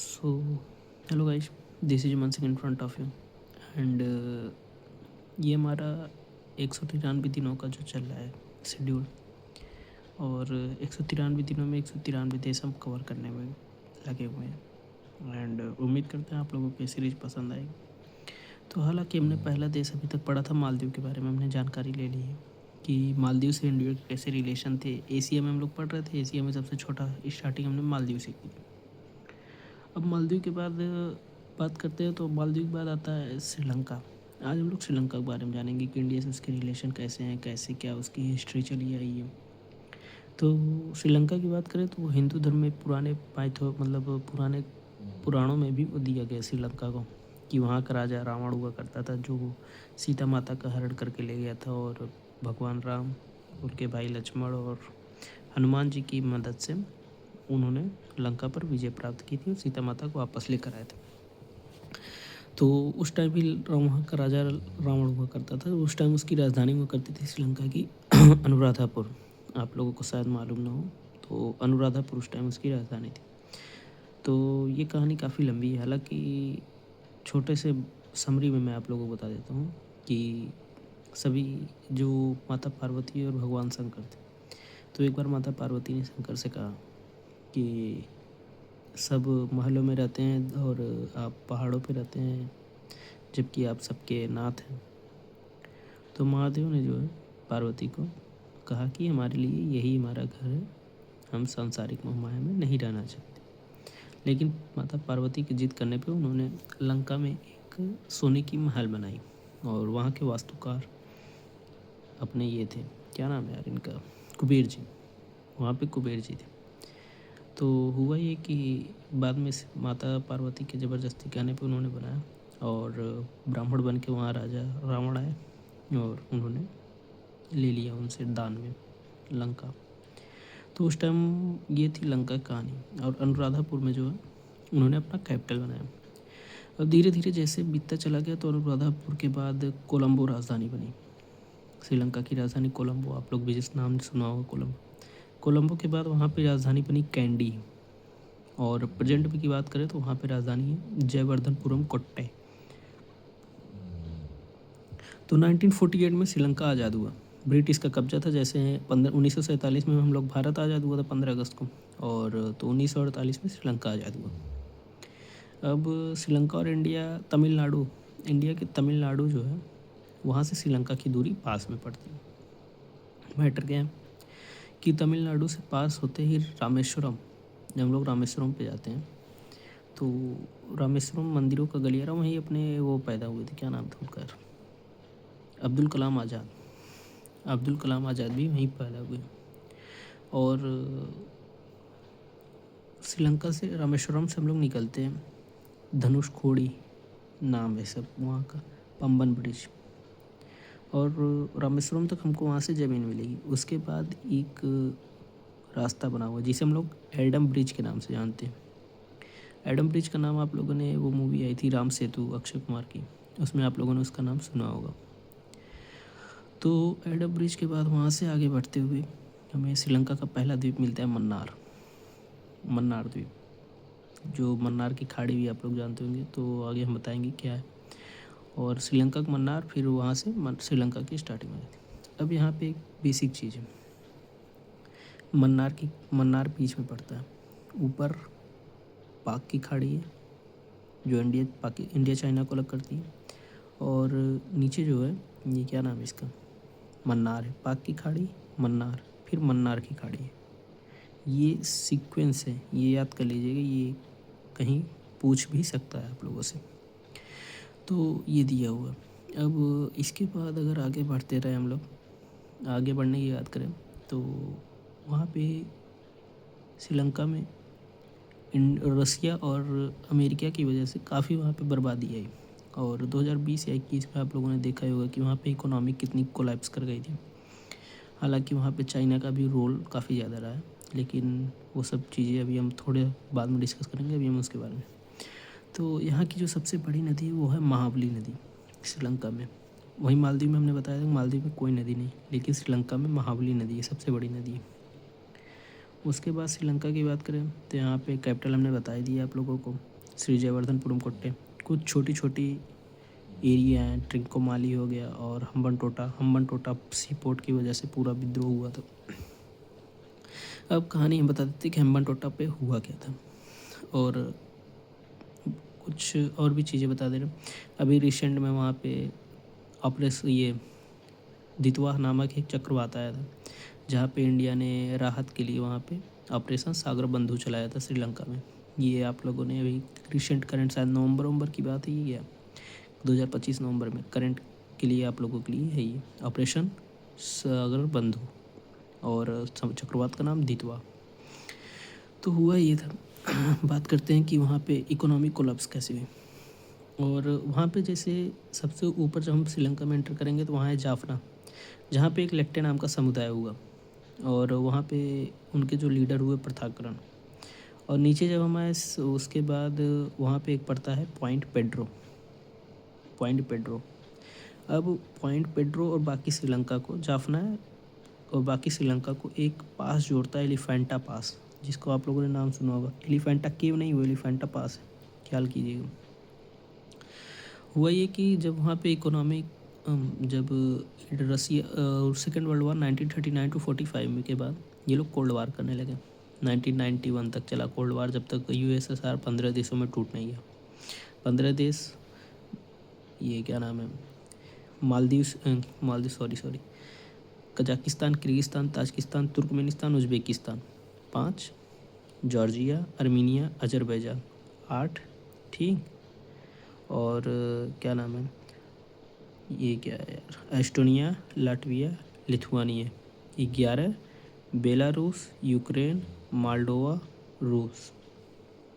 So hello guys, this is Mansingh in front of you and ये हमारा 193 दिनों का जो चल रहा है शेड्यूल। और 193 दिनों में 193 देश हम कवर करने में लगे हुए हैं एंड उम्मीद करते हैं आप लोगों को ये सीरीज़ पसंद आएगी। तो हालांकि हमने पहला देश अभी तक पढ़ा था मालदीव के बारे में, हमने जानकारी ले ली है कि मालदीव से इंडिया के कैसे रिलेशन थे। एशिया में हम लोग पढ़ रहे थे, एशिया में सबसे छोटा स्टार्टिंग हमने मालदीव से की थी। अब मालदीव के बाद बात करते हैं तो मालदीव के बाद आता है श्रीलंका। आज हम लोग श्रीलंका के बारे में जानेंगे कि इंडिया से उसके रिलेशन कैसे हैं, कैसे क्या उसकी हिस्ट्री चली आई है। तो श्रीलंका की बात करें तो वो हिंदू धर्म में पुराने पुराने पुराणों में भी वो दिया गया श्रीलंका को कि वहाँ का राजा रावण हुआ करता था जो सीता माता का हरण करके ले गया था, और भगवान राम, उनके भाई लक्ष्मण और हनुमान जी की मदद से उन्होंने लंका पर विजय प्राप्त की थी और सीता माता को वापस लेकर आए थे। तो उस टाइम भी वहाँ का राजा रावण हुआ करता था। उस टाइम उसकी राजधानी हुआ करती थी श्रीलंका की अनुराधापुर। आप लोगों को शायद मालूम ना हो, तो अनुराधापुर उस टाइम उसकी राजधानी थी। तो ये कहानी काफ़ी लंबी है, हालांकि छोटे से समरी में मैं आप लोगों को बता देता हूँ कि सभी जो माता पार्वती और भगवान शंकर थे, तो एक बार माता पार्वती ने शंकर से कहा कि सब महलों में रहते हैं और आप पहाड़ों पे रहते हैं, जबकि आप सबके नाथ हैं। तो महादेव ने जो है पार्वती को कहा कि हमारे लिए यही हमारा घर है, हम सांसारिक मोहमाया में नहीं रहना चाहते। लेकिन माता पार्वती की जिद करने पे उन्होंने लंका में एक सोने की महल बनाई, और वहाँ के वास्तुकार अपने ये थे, क्या नाम है यार इनका, कुबेर जी। वहाँ पे कुबेर जी थे। तो हुआ ये कि बाद में माता पार्वती के ज़बरदस्ती कहने पे उन्होंने बनाया, और ब्राह्मण बन के वहाँ राजा रावण आए और उन्होंने ले लिया उनसे दान में लंका। तो उस टाइम ये थी लंका की कहानी, और अनुराधापुर में जो है उन्होंने अपना कैपिटल बनाया। अब धीरे धीरे जैसे बीतता चला गया तो अनुराधापुर के बाद कोलंबो राजधानी बनी। श्रीलंका की राजधानी कोलंबो, आप लोग भी जिस नाम ने सुना होगा कोलंबो। कोलंबो के बाद वहाँ पे राजधानी बनी कैंडी, और प्रेजेंट में की बात करें तो वहाँ पे राजधानी है जयवर्धनपुरम कोट्टे। तो 1948 में श्रीलंका आज़ाद हुआ, ब्रिटिश का कब्जा था। जैसे 1947 में हम लोग भारत आज़ाद हुआ था 15 अगस्त को, और तो 1948 में श्रीलंका आज़ाद हुआ। अब श्रीलंका और इंडिया के तमिलनाडु जो है वहाँ से श्रीलंका की दूरी पास में पड़ती है। मैटर क्या है कि तमिलनाडु से पास होते ही रामेश्वरम, जब हम लोग रामेश्वरम पे जाते हैं तो रामेश्वरम मंदिरों का गलियारा, वहीं अपने वो पैदा हुए थे, क्या नाम था उनका, अब्दुल कलाम आज़ाद भी वहीं पैदा हुए। और श्रीलंका से रामेश्वरम से हम लोग निकलते हैं, धनुषकोडी नाम है सब वहाँ का, पंबन ब्रिज, और रामेश्वरम तक हमको वहाँ से ज़मीन मिलेगी। उसके बाद एक रास्ता बना हुआ जिसे हम लोग एडम ब्रिज के नाम से जानते हैं। एडम ब्रिज का नाम आप लोगों ने, वो मूवी आई थी राम सेतु अक्षय कुमार की, उसमें आप लोगों ने उसका नाम सुना होगा। तो एडम ब्रिज के बाद वहाँ से आगे बढ़ते हुए हमें श्रीलंका का पहला द्वीप मिलता है मन्नार द्वीप, जो मन्नार की खाड़ी भी आप लोग जानते होंगे, तो आगे हम बताएंगे क्या है। और श्रीलंका का मन्नार, फिर वहाँ से श्रीलंका की स्टार्टिंग हो जाती है। अब यहाँ पे एक बेसिक चीज़ है, मन्नार बीच में पड़ता है, ऊपर पाक की खाड़ी है जो इंडिया चाइना को अलग करती है, और नीचे जो है ये क्या नाम है इसका, मन्नार है। पाक की खाड़ी, मन्नार, फिर मन्नार की खाड़ी है। ये सीक्वेंस है, ये याद कर लीजिएगा, ये कहीं पूछ भी सकता है आप लोगों से। तो ये दिया हुआ। अब इसके बाद अगर आगे बढ़ते रहे हम लोग, आगे बढ़ने की बात करें तो वहाँ पे श्रीलंका में रसिया और अमेरिका की वजह से काफ़ी वहाँ पे बर्बादी आई, और 2020 या 21 में आप लोगों ने देखा ही होगा कि वहाँ पे इकोनॉमी कितनी कोलैप्स कर गई थी। हालांकि वहाँ पे चाइना का भी रोल काफ़ी ज़्यादा रहा है, लेकिन वो सब चीज़ें अभी हम थोड़े बाद में डिस्कस करेंगे, अभी हम उसके बारे में। तो यहाँ की जो सबसे बड़ी नदी है वो है महाबली नदी श्रीलंका में। वहीं मालदीव में हमने बताया था मालदीव में कोई नदी नहीं, लेकिन श्रीलंका में महाबली नदी है, सबसे बड़ी नदी है। उसके बाद श्रीलंका की बात करें तो यहाँ पे कैपिटल हमने बता ही दिया आप लोगों को, श्री जयवर्धनपुरम कोट्टे। कुछ छोटी छोटी एरिया हैं, ट्रिंकोमाली हो गया और हम्बन टोटा सी पोर्ट की वजह से पूरा विद्रोह हुआ था। अब कहानी हम बता देते कि हम्बन टोटा पे हुआ क्या था, और कुछ और भी चीज़ें बता दे रहे हैं। अभी रिसेंट में वहाँ पे ऑपरेशन ये दितवा नामक एक चक्रवात आया था, जहाँ पे इंडिया ने राहत के लिए वहाँ पे ऑपरेशन सागर बंधु चलाया था श्रीलंका में। ये आप लोगों ने अभी रिसेंट करंट शायद नवंबर की बात है ये, 2025 नवंबर में करंट के लिए आप लोगों के लिए है ये ऑपरेशन सागर बंधु, और चक्रवात का नाम दितवा। तो हुआ ये था। बात करते हैं कि वहाँ पे इकोनॉमिक कोलैप्स कैसे हुई। और वहाँ पे जैसे सबसे ऊपर जब हम श्रीलंका में एंटर करेंगे तो वहाँ है जाफना, जहाँ पे एक लेक्टे नाम का समुदाय हुआ, और वहाँ पे उनके जो लीडर हुए प्रथाकरण। और नीचे जब हम आए उसके बाद वहाँ पे एक पड़ता है पॉइंट पेड्रो। अब पॉइंट पेड्रो और बाकी श्रीलंका को, जाफना है और बाकी श्रीलंका को एक पास जोड़ता है, एलिफेंटा पास, जिसको आप लोगों ने नाम सुना होगा। एलिफेंटा केव नहीं, वो एलिफेंटा पास है, ख्याल कीजिएगा। हुआ ये कि जब वहाँ पे इकोनॉमिक जब रसिया सेकेंड वर्ल्ड वार 1939 टू 45 में के बाद ये लोग कोल्ड वार करने लगे। 1991 तक चला कोल्ड वार, जब तक यूएसएसआर 15 देशों में टूट नहीं गया। 15 देश, ये क्या नाम है, Maldives sorry Kazakhstan, Kyrgyzstan, Tajikistan, Turkmenistan, Uzbekistan 5, Georgia, Armenia, Azerbaijan 8, ठीक। और क्या नाम है, ये क्या है यार, Estonia, Latvia, Lithuania 11, Belarus, Ukraine, Moldova, रूस,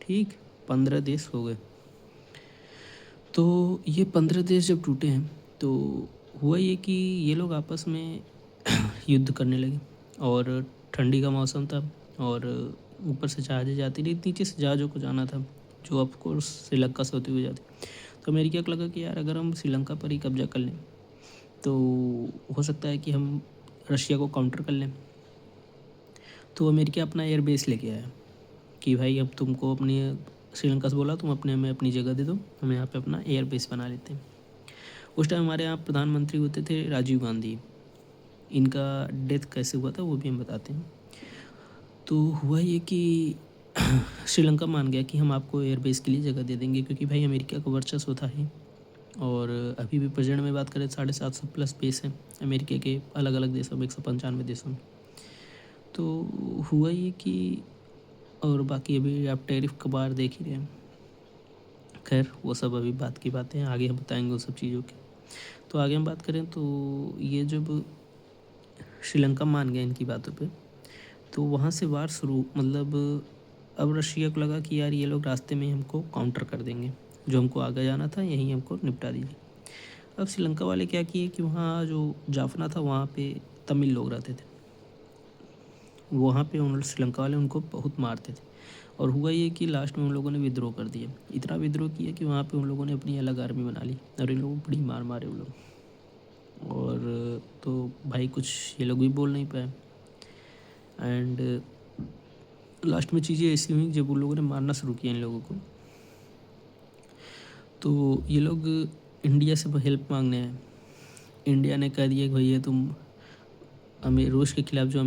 ठीक। 15 देश हो गए। तो ये 15 देश जब टूटे हैं तो हुआ ये कि ये लोग आपस में युद्ध करने लगे, और ठंडी का मौसम था, और ऊपर से जहाज़ें जाती रही, नीचे से जहाज़ों को जाना था, जो ऑफकोर्स श्रीलंका से होती हुई जाती। तो अमेरिका को लगा कि यार अगर हम श्रीलंका पर ही कब्जा कर लें तो हो सकता है कि हम रशिया को काउंटर कर लें। तो अमेरिका अपना एयर बेस लेके आया कि भाई अब तुमको अपनी श्रीलंका से बोला तुम हमें अपनी जगह दे दो, हम यहाँ पे अपना एयर बेस बना लेते हैं। उस टाइम हमारे यहाँ प्रधानमंत्री होते थे राजीव गांधी। इनका डेथ कैसे हुआ था वो भी हम बताते हैं। तो हुआ ये कि श्रीलंका मान गया कि हम आपको एयरबेस के लिए जगह दे देंगे, क्योंकि भाई अमेरिका का वर्चस्व था ही, और अभी भी प्रेजेंट में बात करें 750+ बेस हैं अमेरिका के अलग अलग देशों में, 195 देशों में। तो हुआ ये कि, और बाकी अभी आप टैरिफ का बार देख ही रहे हैं। खैर वो सब अभी बात की बातें हैं, आगे हम बताएंगे वो सब चीज़ों की। तो आगे हम बात करें तो ये जब श्रीलंका मान गया इनकी बातों पे, तो वहाँ से वार शुरू, मतलब अब रशिया को लगा कि यार ये लोग रास्ते में हमको काउंटर कर देंगे, जो हमको आगे जाना था यहीं हमको निपटा दीजिए। अब श्रीलंका वाले क्या किए कि वहाँ जो जाफना था वहाँ पे तमिल लोग रहते थे, वहाँ पे उन श्रीलंका वाले उनको बहुत मारते थे। और हुआ ये कि लास्ट में उन लोगों ने विद्रोह कर दिया, इतना विद्रोह किया कि वहाँ पे उन लोगों ने अपनी अलग आर्मी बना ली, और इन लोगों को बड़ी मार मारे उन लोग। और तो भाई कुछ ये लोग भी बोल नहीं पाए, एंड लास्ट में चीज़ें ऐसी हुई जब उन लोगों ने मारना शुरू किया इन लोगों को, तो ये लोग इंडिया से हेल्प मांगने आए। इंडिया ने कह दिया कि भैया तुम रूस के खिलाफ जो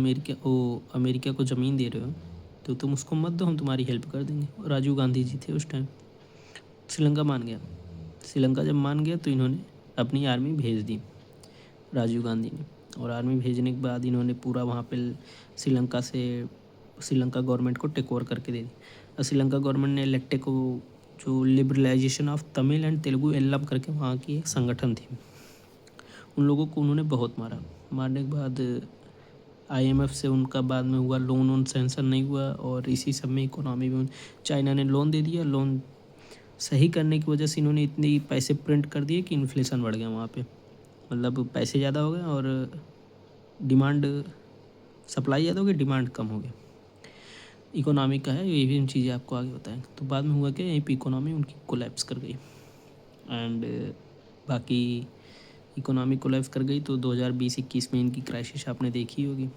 अमेरिका को ज़मीन दे रहे हो तो तुम उसको मत दो, हम तुम्हारी हेल्प कर देंगे। और राजीव गांधी जी थे उस टाइम। श्रीलंका मान गया। श्रीलंका जब मान गया तो इन्होंने अपनी आर्मी भेज दी, राजीव गांधी ने। और आर्मी भेजने के बाद इन्होंने पूरा वहाँ पे श्रीलंका गवर्नमेंट को टेक ओवर करके दे दी। और श्रीलंका गवर्नमेंट ने लेक्टे को, जो liberalisation of Tamil and Telugu एल्लम करके वहाँ की एक संगठन थी, उन लोगों को उन्होंने बहुत मारा। मारने के बाद IMF से उनका बाद में हुआ लोन सेंशन नहीं हुआ, और इसी सब में इकोनॉमी में चाइना ने लोन दे दिया। लोन सही करने की वजह से इन्होंने इतने पैसे प्रिंट कर दिए कि इन्फ्लेशन बढ़ गया वहाँ पे, मतलब पैसे ज़्यादा हो गए और डिमांड, सप्लाई ज़्यादा हो गई, डिमांड कम हो गई। इकोनॉमी का है, ये भी हम चीज़ें आपको आगे बताएंगे। तो बाद में हुआ क्या, यहीं पे इकोनॉमी उनकी कोलैप्स कर गई, एंड बाकी इकोनॉमी कोलैप्स कर गई। तो 2020-21 में इनकी क्राइसिस आपने देखी होगी।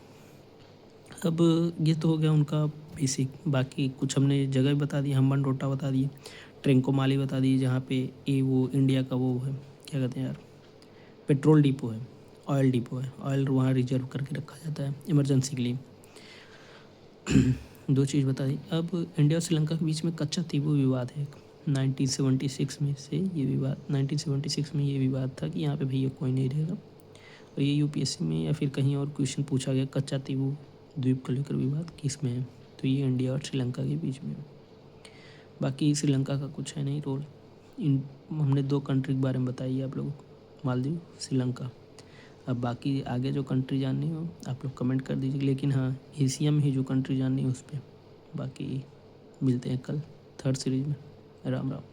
अब ये तो हो गया उनका बेसिक, बाकी कुछ हमने जगह भी बता दी, हम्बन टोटा बता दिए, ट्रिंकोमाली बता दी जहाँ पे ये वो इंडिया का वो है, क्या कहते हैं यार, पेट्रोल डिपो है, ऑयल डिपो है, ऑयल वहाँ रिजर्व करके रखा जाता है इमरजेंसी के लिए। दो चीज़ बता दी। अब इंडिया और श्रीलंका के बीच में कच्चा तीबू विवाद है एक, 1976 में से ये विवाद, 1976 में ये विवाद था कि यहाँ पे भैया कोई नहीं रहेगा, और ये यूपीएससी में या फिर कहीं और क्वेश्चन पूछा गया, कच्चा तीबू द्वीप को लेकर विवाद किस में है, तो ये इंडिया और श्रीलंका के बीच में है। बाकी श्रीलंका का कुछ है नहीं रोल। इन हमने दो कंट्री के बारे में बताई आप लोगों को, मालदीव, श्रीलंका। अब बाकी आगे जो कंट्री जाननी हो आप लोग कमेंट कर दीजिए, लेकिन हाँ एशिया में ही जो कंट्री जाननी है उस पर। बाकी मिलते हैं कल थर्ड सीरीज में। राम राम।